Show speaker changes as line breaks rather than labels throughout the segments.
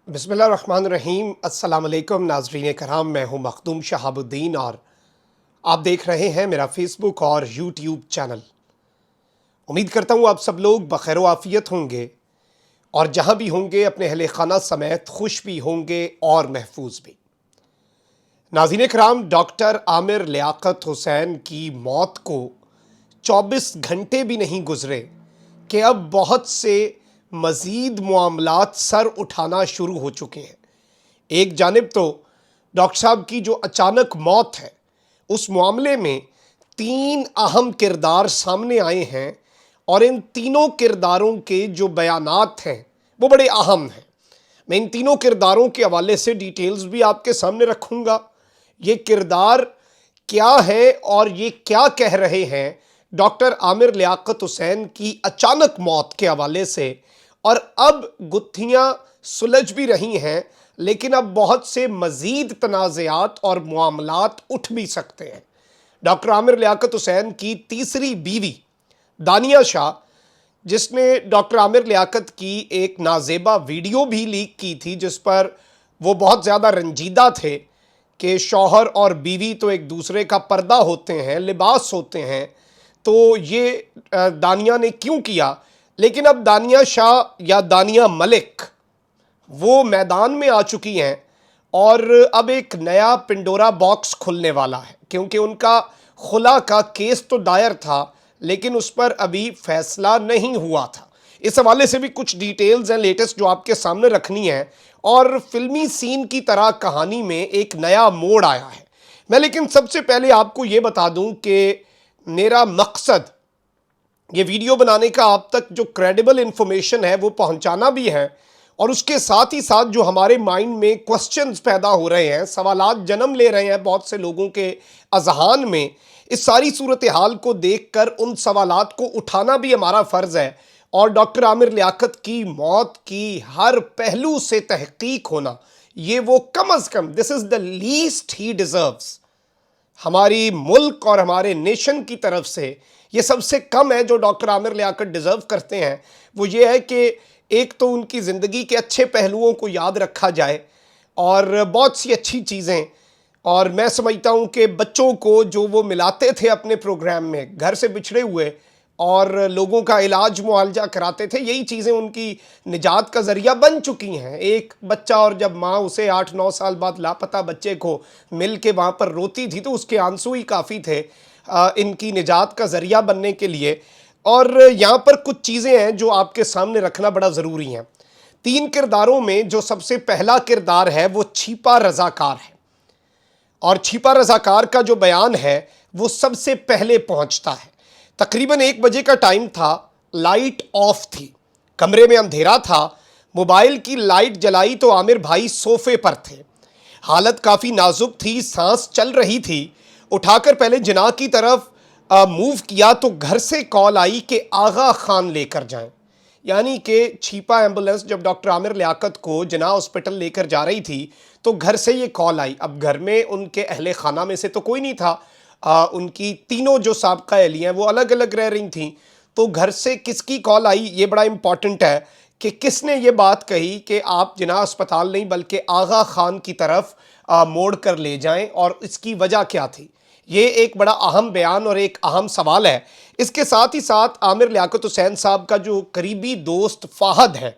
बिस्मिल्लाहिर्रहमानिर्रहीम। अस्सलाम वालेकुम नाज़रीन कराम, मैं हूँ मखदूम शहाबुद्दीन और आप देख रहे हैं मेरा फेसबुक और यूट्यूब चैनल। उम्मीद करता हूँ आप सब लोग बखैर आफ़ियत होंगे और जहाँ भी होंगे अपने अहले खाना समेत खुश भी होंगे और महफूज भी। नाज़रीन कराम, डॉक्टर आमिर लियाकत हुसैन की मौत को 24 घंटे भी नहीं गुजरे कि अब बहुत से मज़ीद मामलात सर उठाना शुरू हो चुके हैं। एक जानिब तो डॉक्टर साहब की जो अचानक मौत है, उस मामले में 3 अहम किरदार सामने आए हैं और इन तीनों किरदारों के जो बयानात हैं वो बड़े अहम हैं। मैं इन तीनों किरदारों के हवाले से डिटेल्स भी आपके सामने रखूँगा। ये किरदार क्या है और ये क्या कह रहे हैं डॉक्टर आमिर लियाकत हुसैन की अचानक मौत के हवाले से। और अब गुत्थियाँ सुलझ भी रही हैं, लेकिन अब बहुत से मज़ीद तनाज़ात और मामलात उठ भी सकते हैं। डॉक्टर आमिर लियाकत हुसैन की तीसरी बीवी दानिया शाह, जिसने डॉक्टर आमिर लियाकत की एक नाजेबा वीडियो भी लीक की थी, जिस पर वो बहुत ज़्यादा रंजीदा थे कि शौहर और बीवी तो एक दूसरे का पर्दा होते हैं, लिबास होते हैं, तो ये दानिया ने क्यों किया। लेकिन अब दानिया शाह या दानिया मलिक वो मैदान में आ चुकी हैं और अब एक नया पिंडोरा बॉक्स खुलने वाला है, क्योंकि उनका खुला का केस तो दायर था लेकिन उस पर अभी फैसला नहीं हुआ था। इस हवाले से भी कुछ डिटेल्स हैं लेटेस्ट जो आपके सामने रखनी है और फिल्मी सीन की तरह कहानी में एक नया मोड़ आया है। मैं लेकिन सबसे पहले आपको ये बता दूं कि मेरा मकसद ये वीडियो बनाने का आप तक जो क्रेडिबल इंफॉर्मेशन है वो पहुंचाना भी है, और उसके साथ ही साथ जो हमारे माइंड में क्वेश्चंस पैदा हो रहे हैं, सवालात जन्म ले रहे हैं बहुत से लोगों के अजहान में, इस सारी सूरत हाल को देखकर उन सवालात को उठाना भी हमारा फ़र्ज़ है। और डॉक्टर आमिर लियाकत की मौत की हर पहलू से तहकीक होना, ये वो कम अज़ कम, this is the least he deserves. हमारी मुल्क और हमारे नेशन की तरफ से ये सबसे कम है जो डॉक्टर आमिर लियाकत डिज़र्व करते हैं। वो ये है कि एक तो उनकी ज़िंदगी के अच्छे पहलुओं को याद रखा जाए और बहुत सी अच्छी चीज़ें, और मैं समझता हूँ कि बच्चों को जो वो मिलाते थे अपने प्रोग्राम में, घर से बिछड़े हुए और लोगों का इलाज मुआवजा कराते थे, यही चीज़ें उनकी निजात का ज़रिया बन चुकी हैं। एक बच्चा और जब माँ उसे 8-9 साल बाद लापता बच्चे को मिल के वहाँ पर रोती थी तो उसके आंसू ही काफ़ी थे इनकी निजात का ज़रिया बनने के लिए। और यहाँ पर कुछ चीज़ें हैं जो आपके सामने रखना बड़ा ज़रूरी हैं। 3 किरदारों में जो सबसे पहला किरदार है वो छिपा रज़ाकार है, और छिपा रज़ाकार का जो बयान है वो सबसे पहले पहुँचता है। तकरीबन 1 बजे का टाइम था, लाइट ऑफ थी, कमरे में अंधेरा था, मोबाइल की लाइट जलाई तो आमिर भाई सोफे पर थे। हालत काफ़ी नाजुक थी, सांस चल रही थी। उठाकर पहले जिना की तरफ मूव किया तो घर से कॉल आई कि आगा खान लेकर जाएं। यानी कि छिपा एम्बुलेंस जब डॉक्टर आमिर लियाकत को जिना हॉस्पिटल लेकर जा रही थी तो घर से ये कॉल आई। अब घर में उनके अहले खाना में से तो कोई नहीं था, उनकी तीनों जो साबका अहलियाँ हैं वो अलग अलग रह रही थी। तो घर से किसकी कॉल आई, ये बड़ा इंपॉर्टेंट है कि किसने ये बात कही कि आप जिना अस्पताल नहीं बल्कि आगा खान की तरफ मोड़ कर ले जाएं, और इसकी वजह क्या थी। ये एक बड़ा अहम बयान और एक अहम सवाल है। इसके साथ ही साथ आमिर लियाकत हुसैन साहब का जो करीबी दोस्त फ़हद है,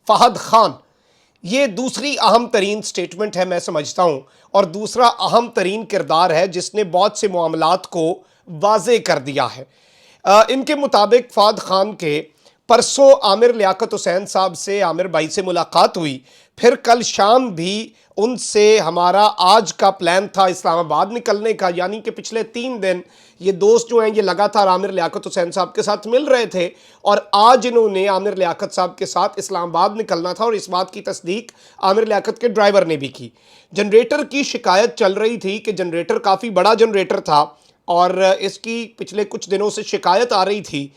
फ़हद ख़ान, ये दूसरी अहम तरीन स्टेटमेंट है मैं समझता हूँ, और दूसरा अहम तरीन किरदार है जिसने बहुत से मामलात को वाज़े कर दिया है। इनके मुताबिक फ़हद ख़ान के परसों आमिर लियाकत हुसैन साहब से, आमिर भाई से मुलाकात हुई, फिर कल शाम भी उनसे हमारा आज का प्लान था इस्लामाबाद निकलने का, यानी कि पिछले 3 दिन ये दोस्त जो हैं ये लगातार आमिर लियाकत हुसैन साहब के साथ मिल रहे थे, और आज इन्होंने आमिर लियाकत साहब के साथ इस्लामाबाद निकलना था, और इस बात की तस्दीक आमिर लियाकत के ड्राइवर ने भी की। जनरेटर की शिकायत चल रही थी कि जनरेटर काफ़ी बड़ा जनरेटर था और इसकी पिछले कुछ दिनों से शिकायत आ रही थी,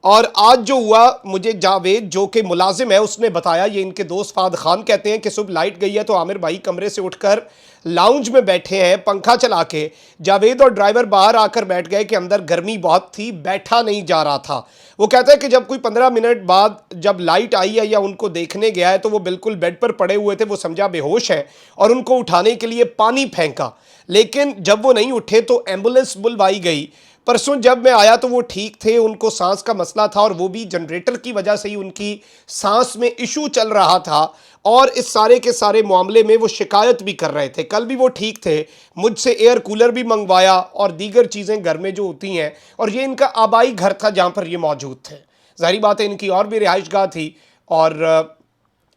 और आज जो हुआ, मुझे जावेद जो कि मुलाजिम है उसने बताया, ये इनके दोस्त फाद खान कहते हैं कि सुबह लाइट गई है तो आमिर भाई कमरे से उठकर लाउंज में बैठे हैं पंखा चला के। जावेद और ड्राइवर बाहर आकर बैठ गए कि अंदर गर्मी बहुत थी, बैठा नहीं जा रहा था। वो कहता है कि जब कोई 15 मिनट बाद जब लाइट आई है या उनको देखने गया है तो वो बिल्कुल बेड पर पड़े हुए थे, वो समझा बेहोश है और उनको उठाने के लिए पानी फेंका, लेकिन जब वो नहीं उठे तो एम्बुलेंस बुलवाई गई। परसों जब मैं आया तो वो ठीक थे, उनको सांस का मसला था और वो भी जनरेटर की वजह से ही उनकी सांस में इशू चल रहा था और इस सारे के सारे मामले में वो शिकायत भी कर रहे थे। कल भी वो ठीक थे, मुझसे एयर कूलर भी मंगवाया और दीगर चीज़ें घर में जो होती हैं, और ये इनका आबाई घर था जहाँ पर ये मौजूद थे। जाहिर बात है इनकी और भी रिहाइशगाह थी और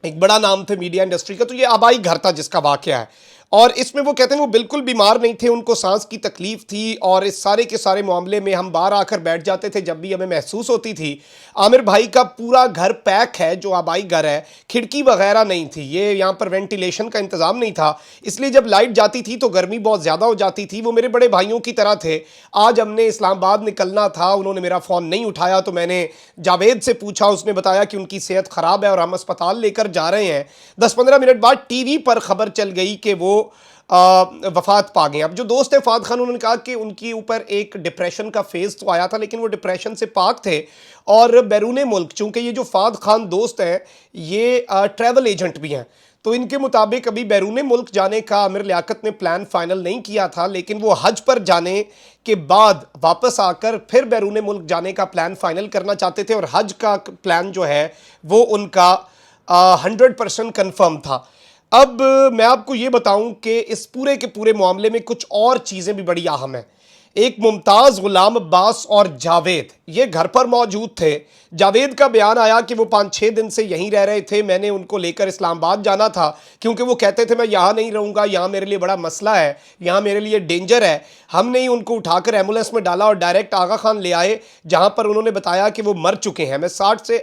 एक बड़ा नाम थे मीडिया इंडस्ट्री का, तो ये आबाई घर था जिसका वाकया है। और इसमें वो कहते हैं वो बिल्कुल बीमार नहीं थे, उनको सांस की तकलीफ थी और इस सारे के सारे मामले में हम बाहर आकर बैठ जाते थे जब भी हमें महसूस होती थी। आमिर भाई का पूरा घर पैक है, जो आबाई घर है, खिड़की वगैरह नहीं थी, ये यहाँ पर वेंटिलेशन का इंतज़ाम नहीं था, इसलिए जब लाइट जाती थी तो गर्मी बहुत ज़्यादा हो जाती थी। वो मेरे बड़े भाइयों की तरह थे। आज हमने इस्लामाबाद निकलना था, उन्होंने मेरा फ़ोन नहीं उठाया तो मैंने जावेद से पूछा, उसने बताया कि उनकी सेहत ख़राब है और हम अस्पताल लेकर जा रहे हैं। 10-15 मिनट बाद टीवी पर खबर चल गई कि वो वफात पा गए। अब जो दोस्त है फाद खान, उन्होंने कहा कि उनके ऊपर एक डिप्रेशन का फेज़ तो आया था लेकिन वो डिप्रेशन से पाक थे और बैरून मुल्क, चूँकि ये जो फाद खान दोस्त हैं ये ट्रैवल एजेंट भी हैं, तो इनके मुताबिक अभी बैरून मुल्क जाने का आमिर लियाकत ने प्लान फाइनल नहीं किया था, लेकिन वो हज पर जाने के बाद वापस आकर फिर बैरून मुल्क जाने का प्लान फाइनल करना चाहते थे और हज का प्लान जो है वो उनका 100% कन्फर्म था। अब मैं आपको ये बताऊं कि इस पूरे के पूरे मामले में कुछ और चीज़ें भी बड़ी अहम हैं। एक मुमताज़ गुलाम अब्बास और जावेद ये घर पर मौजूद थे। जावेद का बयान आया कि वो 5-6 दिन से यहीं रह रहे थे, मैंने उनको लेकर इस्लामाबाद जाना था क्योंकि वो कहते थे मैं यहाँ नहीं रहूँगा, यहाँ मेरे लिए बड़ा मसला है, यहाँ मेरे लिए डेंजर है। हमने ही उनको उठाकर एम्बुलेंस में डाला और डायरेक्ट आगा खान ले आए, जहाँ पर उन्होंने बताया कि वो मर चुके हैं। मैं 60 से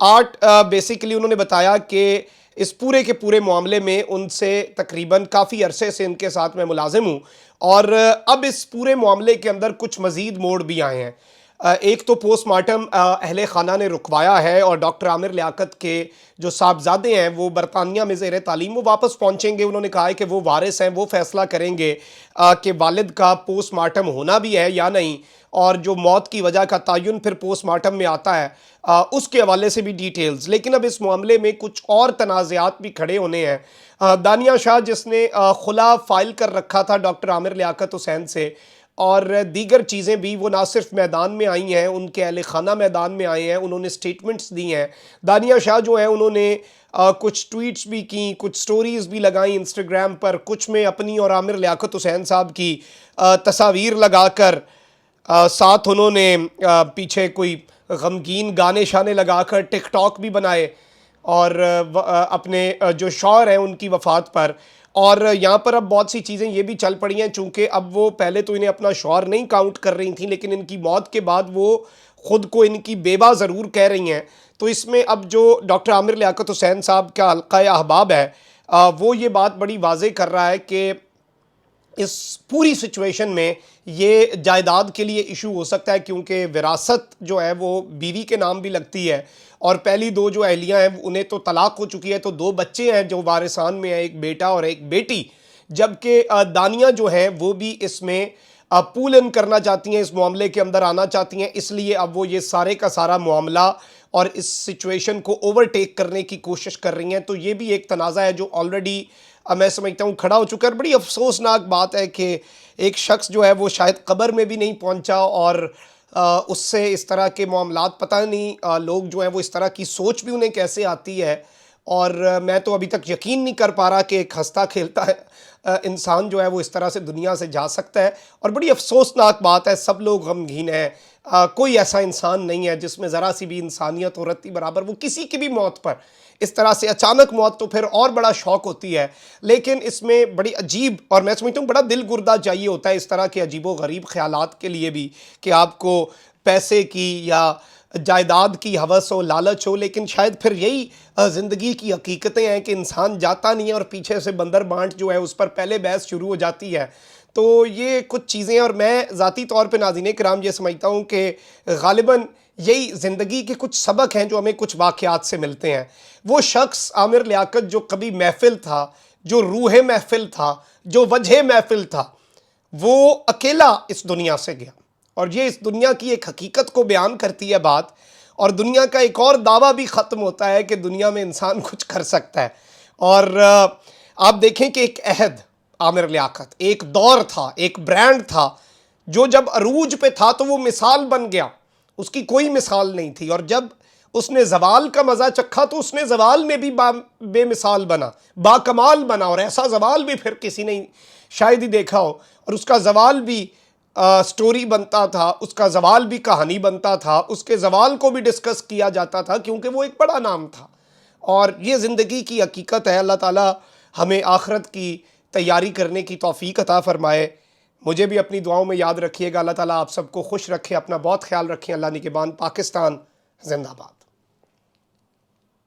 8 बेसिकली उन्होंने बताया कि इस पूरे के पूरे मामले में उनसे तकरीबन काफ़ी अरसे से इनके साथ मैं मुलाजिम हूँ और अब इस पूरे मामले के अंदर कुछ मज़ीद मोड़ भी आए हैं। एक तो पोस्टमार्टम अहले खाना ने रुकवाया है और डॉक्टर आमिर लियाकत के जो साहबजादे हैं वो बरतानिया में ज़ेर तालीम वो वापस पहुँचेंगे। उन्होंने कहा है कि वो वारिस हैं, वो फैसला करेंगे कि वालिद का पोस्टमार्टम होना भी है या नहीं, और जो मौत की वजह का तयन फिर पोस्टमार्टम में आता है उसके हवाले से भी डिटेल्स। लेकिन अब इस मामले में कुछ और तनाज़ात भी खड़े होने हैं। दानिया शाह जिसने खुला फाइल कर रखा था डॉक्टर आमिर लियाकत हुसैन से और दीगर चीज़ें भी, वो ना सिर्फ मैदान में आई हैं, उनके अहले खाना मैदान में आए हैं, उन्होंने स्टेटमेंट्स दी हैं। दानिया शाह जो है उन्होंने कुछ ट्वीट्स भी की, कुछ स्टोरीज़ भी लगाई इंस्टाग्राम पर, कुछ में अपनी और आमिर लियाकत हुसैन साहब की तस्वीर लगाकर साथ उन्होंने पीछे कोई गमगीन गाने शाने लगाकर टिकटॉक भी बनाए और अपने जो शौहर हैं उनकी वफ़ात पर। और यहाँ पर अब बहुत सी चीज़ें ये भी चल पड़ी हैं, चूँकि अब वो पहले तो इन्हें अपना शौहर नहीं काउंट कर रही थी, लेकिन इनकी मौत के बाद वो ख़ुद को इनकी बेवा ज़रूर कह रही हैं। तो इसमें अब जो डॉक्टर आमिर लियाकत हुसैन साहब का हल्का अहबाब है वो ये बात बड़ी वाज़ेह कर रहा है कि इस पूरी सिचुएशन में ये जायदाद के लिए इशू हो सकता है, क्योंकि विरासत जो है वो बीवी के नाम भी लगती है और पहली दो जो अहलियाँ हैं उन्हें तो तलाक हो चुकी है, तो 2 बच्चे हैं जो वारिसान में हैं, एक बेटा और एक बेटी। जबकि दानिया जो हैं वो भी इसमें पूल इन करना चाहती हैं, इस मामले के अंदर आना चाहती हैं, इसलिए अब वो ये सारे का सारा मामला और इस सिचुएशन को ओवरटेक करने की कोशिश कर रही हैं। तो ये भी एक तनाज़ा है जो ऑलरेडी मैं समझता हूँ खड़ा हो चुका है। बड़ी अफसोसनाक बात है कि एक शख्स जो है वो शायद कब्र में भी नहीं पहुँचा और उससे इस तरह के मामलात, पता नहीं लोग जो हैं वो इस तरह की सोच भी उन्हें कैसे आती है। और मैं तो अभी तक यकीन नहीं कर पा रहा कि एक हंसता खेलता है इंसान जो है वो इस तरह से दुनिया से जा सकता है। और बड़ी अफसोसनाक बात है, सब लोग गमगीन हैं, कोई ऐसा इंसान नहीं है जिसमें ज़रा सी भी इंसानियत और रत्ती बराबर। वो किसी की भी मौत पर इस तरह से अचानक मौत तो फिर और बड़ा शौक होती है, लेकिन इसमें बड़ी अजीब और मैं समझता हूँ बड़ा दिल गुर्दा चाहिए होता है इस तरह के अजीबो गरीब ख्यालात के लिए भी, कि आपको पैसे की या जायदाद की हवस हो, लालच हो। लेकिन शायद फिर यही ज़िंदगी की हकीकतें हैं कि इंसान जाता नहीं है और पीछे से बंदर बांट जो है उस पर पहले बहस शुरू हो जाती है। तो ये कुछ चीज़ें, और मैं ज़ाती तौर पे नाज़रीन किराम ये समझता हूँ कि ग़ालिबन यही ज़िंदगी के कुछ सबक हैं जो हमें कुछ वाक़यात से मिलते हैं। वो शख्स आमिर लियाकत जो कभी महफ़िल था, जो रूह महफ़िल था, जो वजह महफ़िल था, वो अकेला इस दुनिया से गया। और ये इस दुनिया की एक हकीकत को बयान करती है बात। और दुनिया का एक और दावा भी ख़त्म होता है कि दुनिया में इंसान कुछ कर सकता है। और आप देखें कि एक अहद आमिर लियाकत, एक दौर था, एक ब्रांड था जो जब अरूज पे था तो वो मिसाल बन गया, उसकी कोई मिसाल नहीं थी। और जब उसने जवाल का मज़ा चखा तो उसने जवाल में भी बेमिसाल बना, बाकमाल बना। और ऐसा जवाल भी फिर किसी ने शायद ही देखा हो। और उसका जवाल भी स्टोरी बनता था, उसका जवाल भी कहानी बनता था, उसके जवाल को भी डिस्कस किया जाता था क्योंकि वो एक बड़ा नाम था। और ये ज़िंदगी की हकीकत है। अल्लाह ताला हमें आखिरत की तैयारी करने की तौफीक अता फ़रमाए। मुझे भी अपनी दुआओं में याद रखिएगा। अल्लाह ताला आप सबको खुश रखे, अपना बहुत ख्याल रखें। अल्लाह निगहबान। पाकिस्तान जिंदाबाद।